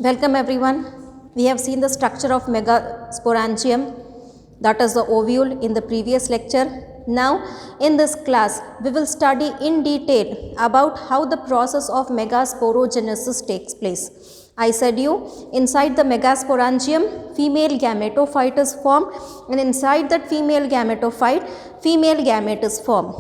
Welcome everyone. We have seen the structure of megasporangium, that is the ovule, in the previous lecture. Now in this class we will study in detail about how the process of megasporogenesis takes place. I said you, inside the megasporangium female gametophyte is formed, and inside that female gametophyte female gamete is formed.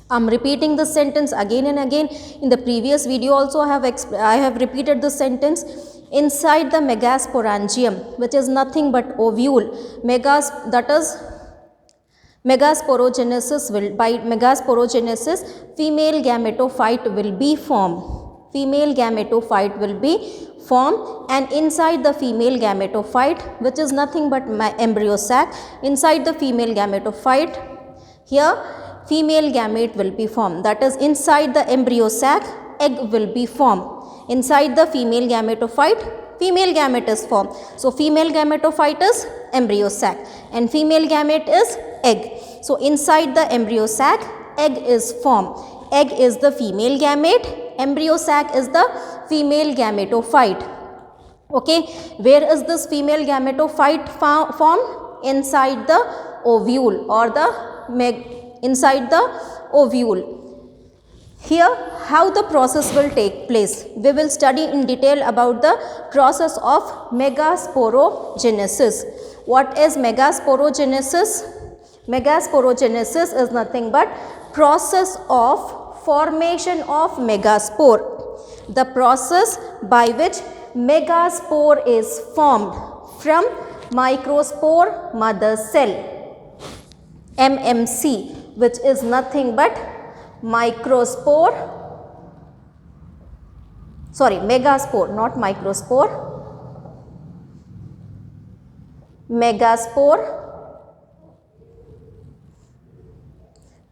I am repeating this sentence again and again. In the previous video also I have repeated this sentence. Inside the megasporangium, which is nothing but ovule, megasporogenesis by megasporogenesis female gametophyte will be formed. Female gametophyte will be formed, and inside the female gametophyte, which is nothing but embryo sac, inside the female gametophyte, here female gamete will be formed. That is, inside the embryo sac egg will be formed. Inside the female gametophyte female gamete is formed. So female gametophyte is embryo sac and female gamete is egg. So inside the embryo sac egg is formed. Egg is the female gamete, embryo sac is the female gametophyte. Okay, where is this female gametophyte formed? Inside the ovule or inside the ovule. Here how the process will take place. We will study in detail about the process of megasporogenesis. What is megasporogenesis? Megasporogenesis is nothing but process of formation of megaspore. The process by which megaspore is formed from microspore mother cell, MMC, which is nothing but megaspore, not microspore,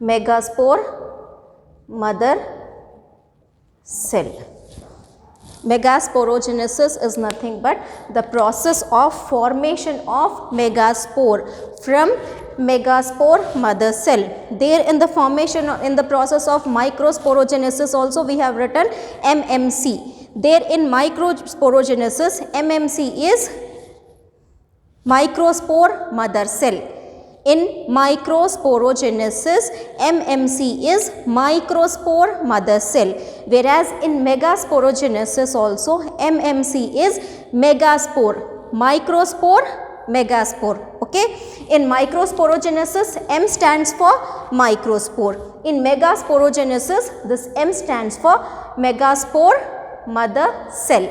megaspore mother cell. Megasporogenesis is nothing but the process of formation of megaspore from megaspore mother cell. There in the formation, in the process of microsporogenesis also we have written MMC. There in microsporogenesis MMC is microspore mother cell. In microsporogenesis MMC is microspore mother cell, whereas in megasporogenesis also MMC is megaspore, microspore, megaspore. Okay, in microsporogenesis M stands for microspore. In megasporogenesis this M stands for megaspore mother cell.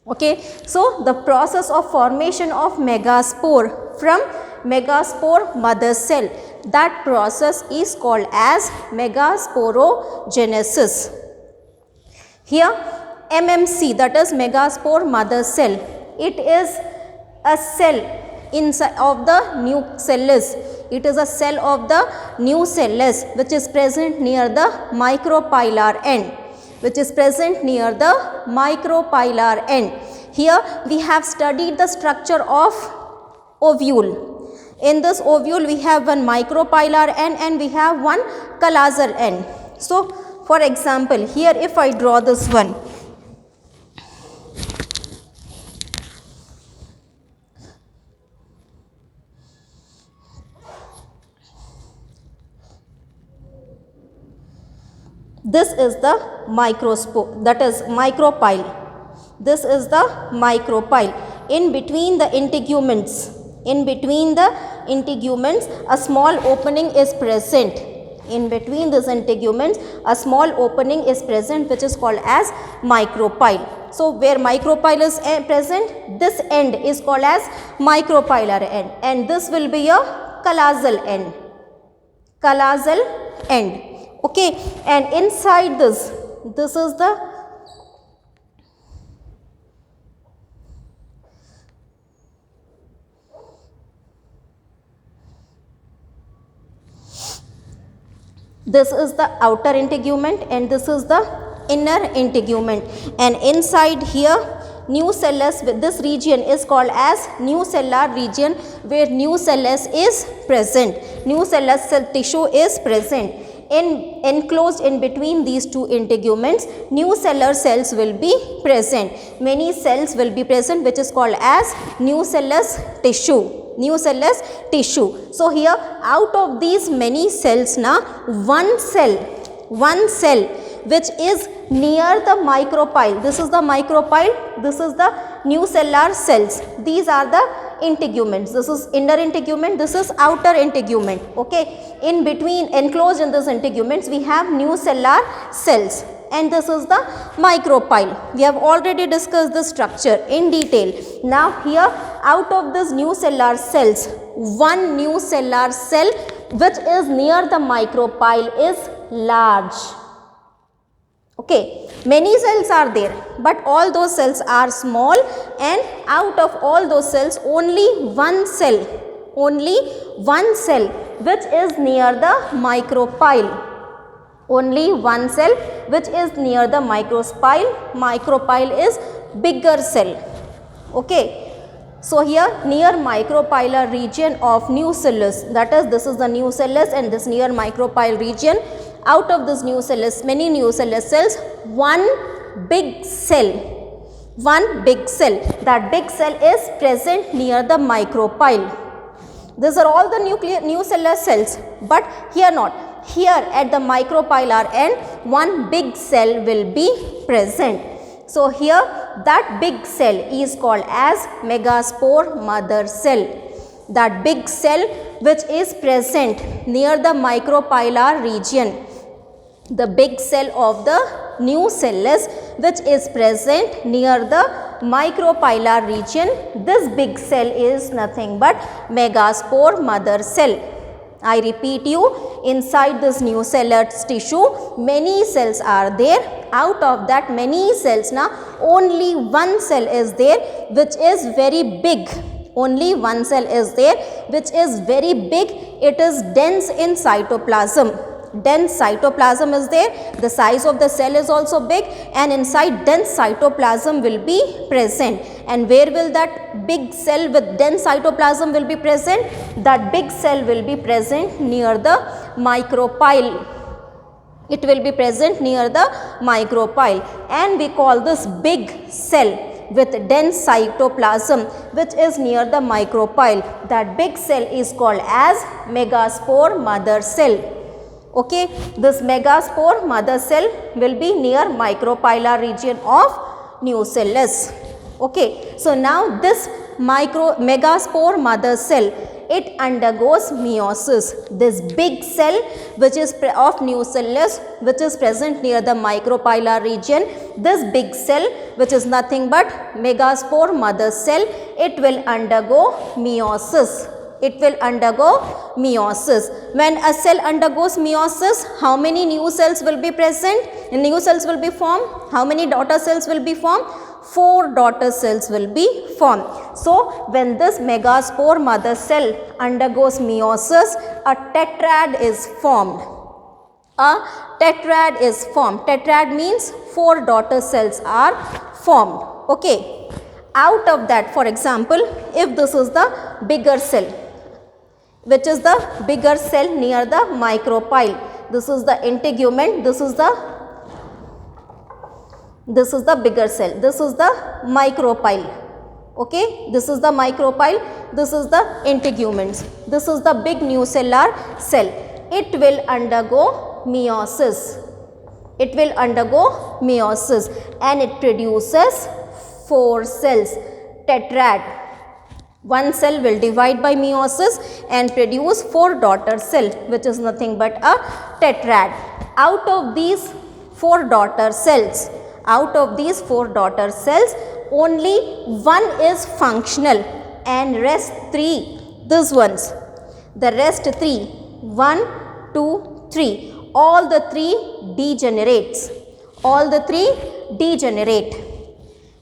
Okay, so the process of formation of megaspore from megaspore mother cell, that process is called as megasporogenesis. Here MMC, that is megaspore mother cell, it is a cell inside of the nucellus. It is a cell of the nucellus which is present near the micropylar end. Here we have studied the structure of ovule. In this ovule we have one micropylar end and we have one callosal end. So for example, here if I draw this one, this is the microspore, that is micropyle. This is the micropyle. In between the integuments, a small opening is present. In between these integuments, a small opening is present which is called as micropyle. So where micropyle is present, this end is called as micropylar end, and this will be a callosal end. Okay, and inside this is the outer integument and this is the inner integument, and inside here nucellus, with this region is called as nucellar region, where nucellus is present, nucellus cell tissue is present. enclosed in between these two integuments, nucellar cells will be present. Many cells will be present, which is called as nucellus tissue. Nucellus tissue. So here out of these many cells now, one cell which is near the micropyle, this is the micropyle, this is the nucellar cells, these are the integuments, this is inner integument, this is outer integument. Okay, in between, enclosed in this integuments, we have nucellar cells, and this is the micropyle. We have already discussed the structure in detail. Now here, out of this nucellar cells, one nucellar cell which is near the micropyle is large. Okay, many cells are there, but all those cells are small, and out of all those cells, only one cell which is near the micropyle. Only one cell which is near the micropyle. Micropyle is bigger cell. Okay. So here near micropylar region of nucellus, that is, this is the nucellus and this near micropyle region. Out of this nucellus, many nucellus cells, one big cell, that big cell is present near the micropyle. These are all the nucellar cells, but here not. Here at the micropylar end, one big cell will be present. So here that big cell is called as megaspore mother cell. That big cell which is present near the micropylar region. The big cell of the nucellus which is present near the micropylar region, this big cell is nothing but megaspore mother cell. I repeat you, inside this nucellar tissue, many cells are there. Out of that many cells now, only one cell is there which is very big. Only one cell is there which is very big. It is dense in cytoplasm. Dense cytoplasm is there, the size of the cell is also big, and inside dense cytoplasm will be present. And where will that big cell with dense cytoplasm will be present? That big cell will be present near the micropyle. It will be present near the micropyle, and we call this big cell with dense cytoplasm which is near the micropyle. That big cell is called as megaspore mother cell. Okay, this megaspore mother cell will be near micropylar region of nucellus. Okay, so now this megaspore mother cell, it undergoes meiosis. This big cell which is of nucellus which is present near the micropylar region, this big cell which is nothing but megaspore mother cell, it will undergo meiosis. It will undergo meiosis. When a cell undergoes meiosis, how many new cells will be present? New cells will be formed. How many daughter cells will be formed? 4 daughter cells will be formed. So, when this megaspore mother cell undergoes meiosis, a tetrad is formed. A tetrad is formed. Tetrad means 4 daughter cells are formed. Okay. Out of that, for example, if this is the bigger cell, which is the bigger cell near the micropyle, this is the integument, this is the bigger cell, this is the micropyle. Okay, this is the micropyle, this is the integuments, this is the big nucellar cell. It will undergo meiosis. It will undergo meiosis, and it produces 4 cells, tetrad. One cell will divide by meiosis and produce 4 daughter cells, which is nothing but a tetrad. Out of these 4 daughter cells, only one is functional, and rest 3, these ones, the rest 3, 1, 2, 3, all the 3 degenerates. All the 3 degenerate.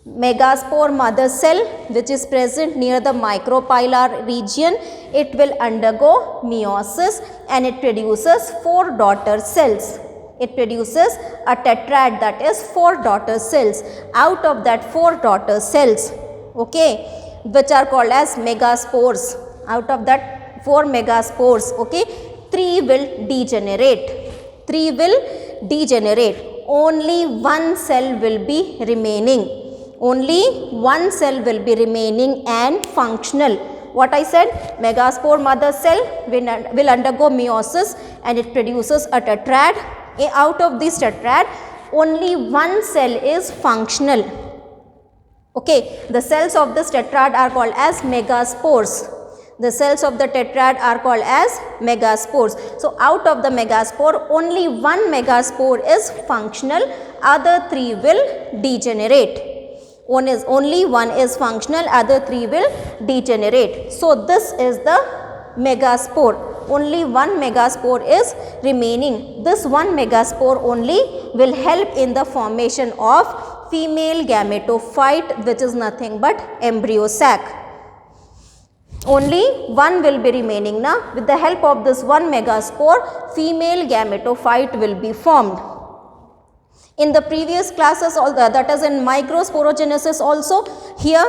Megaspore mother cell which is present near the micropylar region, it will undergo meiosis and it produces 4 daughter cells. It produces a tetrad, that is 4 daughter cells. Out of that 4 daughter cells, okay, which are called as megaspores, out of that 4 megaspores, okay, 3 will degenerate. 3 will degenerate. Only one cell will be remaining. Only one cell will be remaining and functional. What I said, megaspore mother cell will undergo meiosis and it produces a tetrad. Out of this tetrad, only one cell is functional. Okay, the cells of this tetrad are called as megaspores. The cells of the tetrad are called as megaspores. So out of the megaspore, only one megaspore is functional, other 3 will degenerate. Only one is functional, other 3 will degenerate. So this is the megaspore. Only one megaspore is remaining. This one megaspore only will help in the formation of female gametophyte, which is nothing but embryo sac. Only one will be remaining now. With the help of this one megaspore, female gametophyte will be formed. In the previous classes, that is in microsporogenesis also, here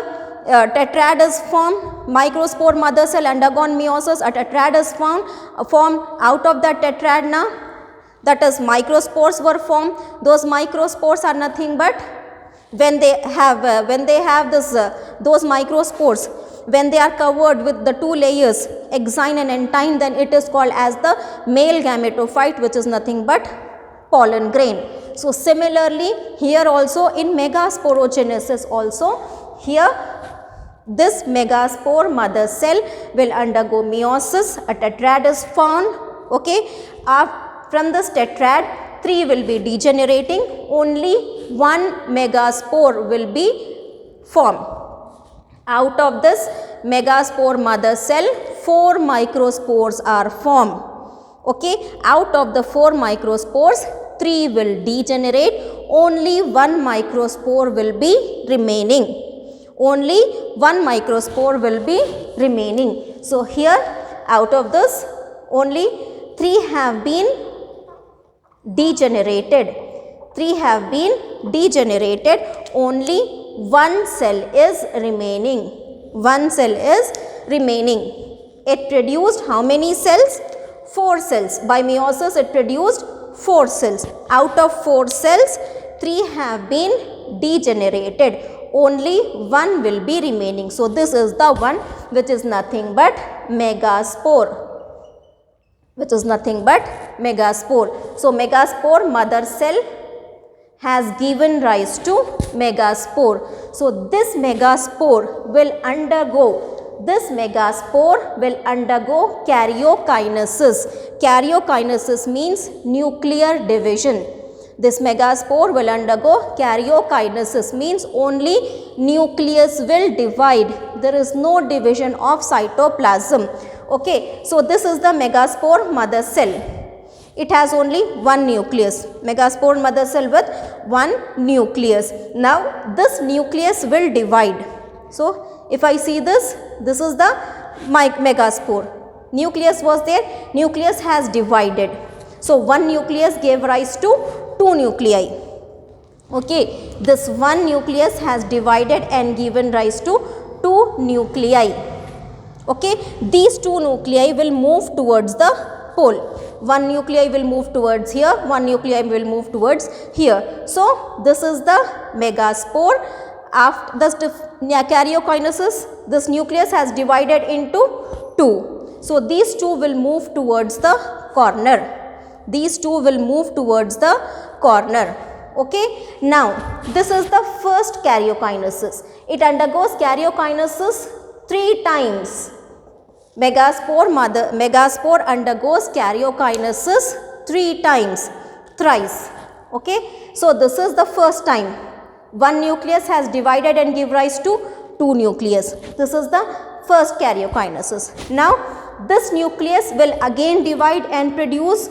tetrad is formed, microspore mother cell undergone meiosis, a tetrad is formed out of that tetrad now, that is microspores were formed. Those microspores are nothing but when they have this those microspores, when they are covered with the 2 layers, exine and entine, then it is called as the male gametophyte, which is nothing but pollen grain. So similarly, here also in megasporogenesis also, here this megaspore mother cell will undergo meiosis, a tetrad is formed. Okay, from this tetrad, 3 will be degenerating, only one megaspore will be formed. Out of this megaspore mother cell, 4 microspores are formed. Okay, out of the 4 microspores, 3 will degenerate, only one microspore will be remaining. Only one microspore will be remaining. So here out of this, only 3 have been degenerated. 3 have been degenerated, only one cell is remaining. One cell is remaining. It produced how many cells? 4 cells. By meiosis it produced 4 cells. Out of 4 cells, 3 have been degenerated. Only one will be remaining. So this is the one which is nothing but megaspore. Which is nothing but megaspore. So megaspore mother cell has given rise to megaspore. So this megaspore will undergo karyokinesis. Karyokinesis means nuclear division. This megaspore will undergo karyokinesis, means only nucleus will divide. There is no division of cytoplasm. Okay, so this is the megaspore mother cell. It has only one nucleus. Megaspore mother cell with one nucleus. Now this nucleus will divide. So if I see this is the megaspore. Nucleus was there, nucleus has divided. So one nucleus gave rise to 2 nuclei. Okay, this one nucleus has divided and given rise to 2 nuclei. Okay, these 2 nuclei will move towards the pole. One nuclei will move towards here, one nuclei will move towards here. So this is the megaspore. After the karyokinesis, this nucleus has divided into 2. So these 2 will move towards the corner. These 2 will move towards the corner. Okay. Now this is the first karyokinesis. It undergoes karyokinesis 3 times. Megaspore undergoes karyokinesis 3 times, thrice. Okay. So this is the first time. One nucleus has divided and give rise to 2 nucleus. This is the first karyokinesis. Now this nucleus will again divide and produce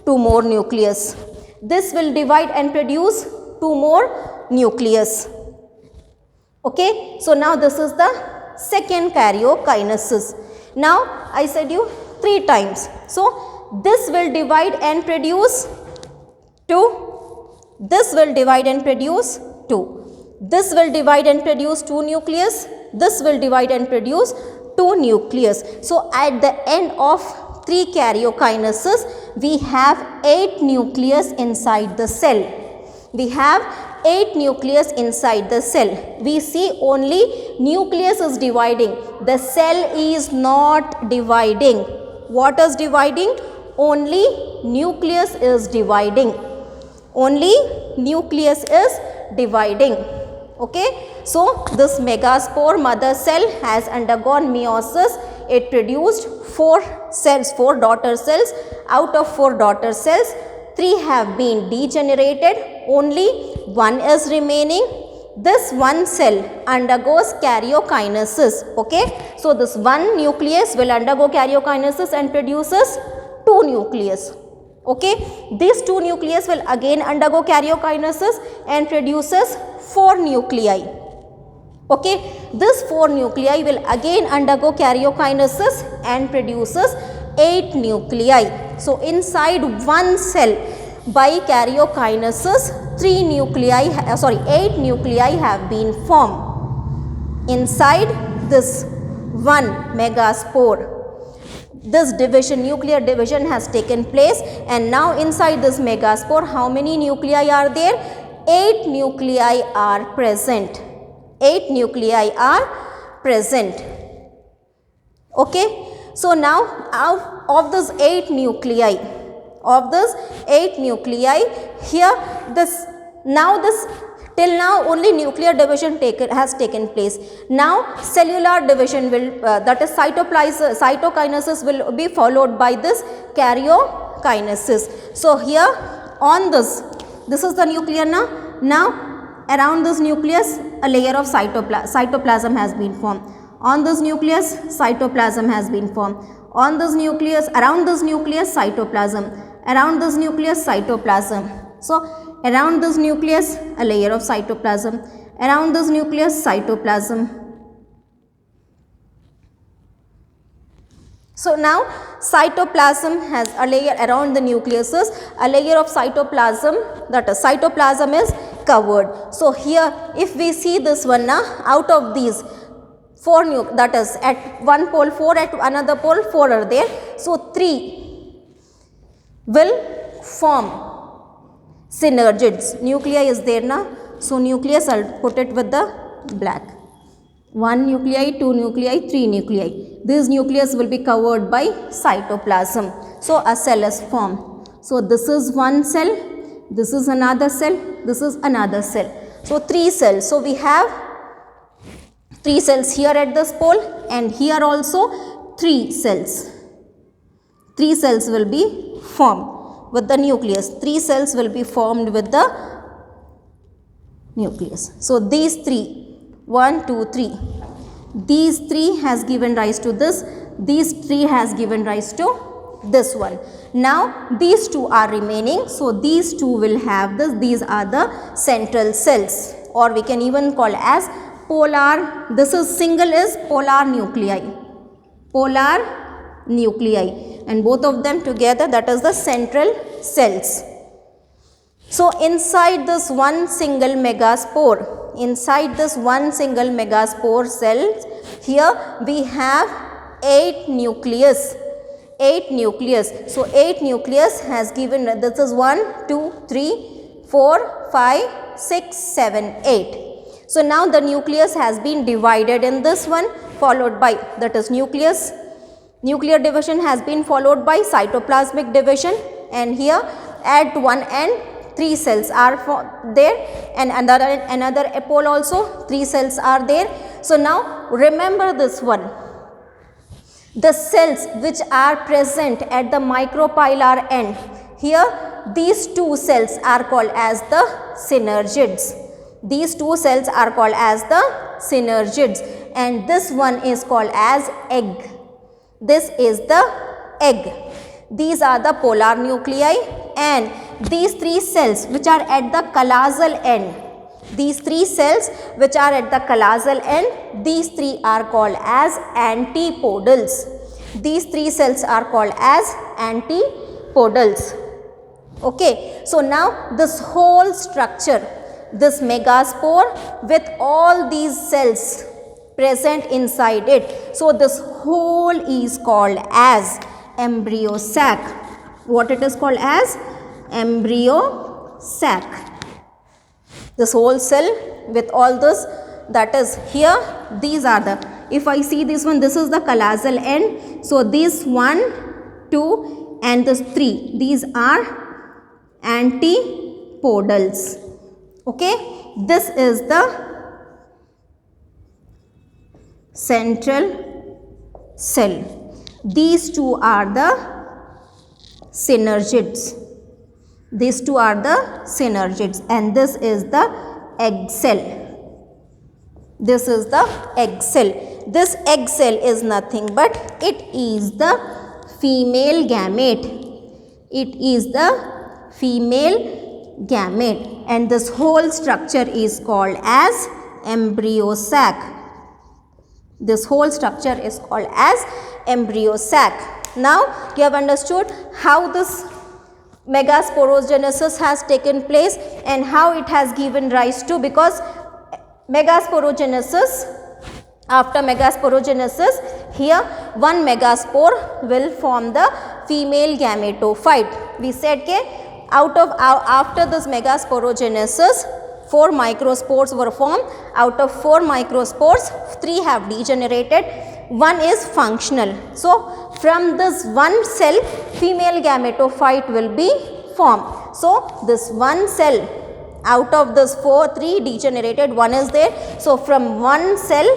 2 more nucleus. This will divide and produce 2 more nucleus. Okay. So now this is the second karyokinesis. Now I said you 3 times. So this will divide and produce 2. This will divide and produce 2. This will divide and produce 2 nucleus. This will divide and produce 2 nucleus. So at the end of 3 karyokinases, we have 8 nucleus inside the cell. We have 8 nucleus inside the cell. We see only nucleus is dividing. The cell is not dividing. What is dividing? Only nucleus is dividing. Only nucleus is dividing. Okay. So this megaspore mother cell has undergone meiosis. It produced 4 cells, 4 daughter cells. Out of 4 daughter cells, 3 have been degenerated. Only 1 is remaining. This one cell undergoes karyokinesis. Okay. So this one nucleus will undergo karyokinesis and produces 2 nucleus. Okay. These 2 nucleus will again undergo karyokinesis and produces 4 nuclei. Okay. This 4 nuclei will again undergo karyokinesis and produces 8 nuclei. So inside one cell, by karyokinesis, 8 nuclei have been formed inside this one megaspore. This division, nuclear division has taken place, and now inside this megaspore, how many nuclei are there? 8 nuclei are present. 8 nuclei are present. Okay. So now of this 8 nuclei, here till now only nuclear division has taken place. Now cellular division will, that is cytokinesis will be followed by this karyokinesis. So here on this is the nuclear now. Now around this nucleus a layer of cytoplasm has been formed. On this nucleus cytoplasm has been formed. On this nucleus, around this nucleus cytoplasm. Around this nucleus cytoplasm. So around this nucleus a layer of cytoplasm. Around this nucleus cytoplasm. So now cytoplasm has a layer around the nucleuses, a layer of cytoplasm, that is cytoplasm is covered. So here if we see this one now, out of these 4 that is at one pole 4, at another pole 4 are there. So 3 will form synergids. Nuclei is there now. So nucleus, I'll put it with the black. 1 nuclei, 2 nuclei, 3 nuclei. This nucleus will be covered by cytoplasm. So a cell is formed. So this is one cell, this is another cell, this is another cell. So 3 cells. So we have 3 cells here at this pole, and here also 3 cells. 3 cells will be formed with the nucleus. 3 cells will be formed with the nucleus. So these 3, 1, 2, 3. These 3 has given rise to this. These 3 has given rise to this one. Now these 2 are remaining. So these 2 will have this. These are the central cells, or we can even call as polar. This is single is polar nuclei. Polar nuclei, and both of them together, that is the central cells. So inside this one single megaspore, inside this one single megaspore cells, here we have 8 nucleus. 8 nucleus. So 8 nucleus has given, this is 1, 2, 3, 4, 5, 6, 7, 8. So now the nucleus has been divided in this one, followed by, that is nucleus. Nuclear division has been followed by cytoplasmic division, and here at one end 3 cells are there, and another pole also 3 cells are there. So now remember this one. The cells which are present at the micropylar end, here these 2 cells are called as the synergids. These 2 cells are called as the synergids, and this one is called as egg. This is the egg. These are the polar nuclei, and these 3 cells which are at the calasal end, these 3 cells which are at the calasal end, these 3 are called as antipodals. These 3 cells are called as antipodals. Okay. So now this whole structure, this megaspore with all these cells present inside it, so this whole is called as embryo sac. What it is called as? Embryo sac. This whole cell with all this, that is here, these are the, if I see this one, this is the callosal end. So this 1, 2 and this 3, these are antipodals. Okay, this is the central cell. These two are the synergids. These two are the synergids, and this is the egg cell. This is the egg cell. This egg cell is nothing but it is the female gamete. It is the female gamete, and this whole structure is called as embryo sac. This whole structure is called as embryo sac. Now you have understood how this megasporogenesis has taken place and how it has given rise to, because megasporogenesis, after megasporogenesis, here one megaspore will form the female gametophyte. We said that after this megasporogenesis, 4 microspores were formed. Out of 4 microspores, 3 have degenerated, 1 is functional. So from this one cell, female gametophyte will be formed. So this one cell, out of this 3 degenerated, 1 is there. So from one cell,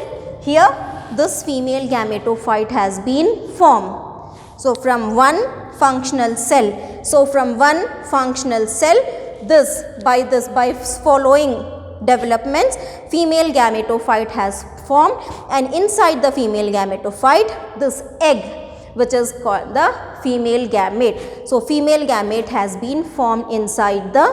here this female gametophyte has been formed. So from one functional cell. So from one functional cell, by following developments, female gametophyte has formed, and inside the female gametophyte, this egg, which is called the female gamete. So female gamete has been formed inside the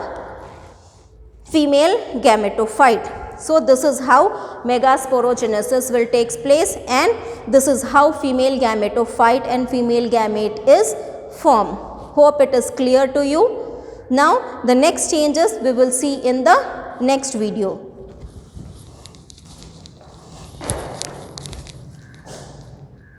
female gametophyte. So this is how megasporogenesis will take place, and this is how female gametophyte and female gamete is formed. Hope it is clear to you. Now the next changes we will see in the next video.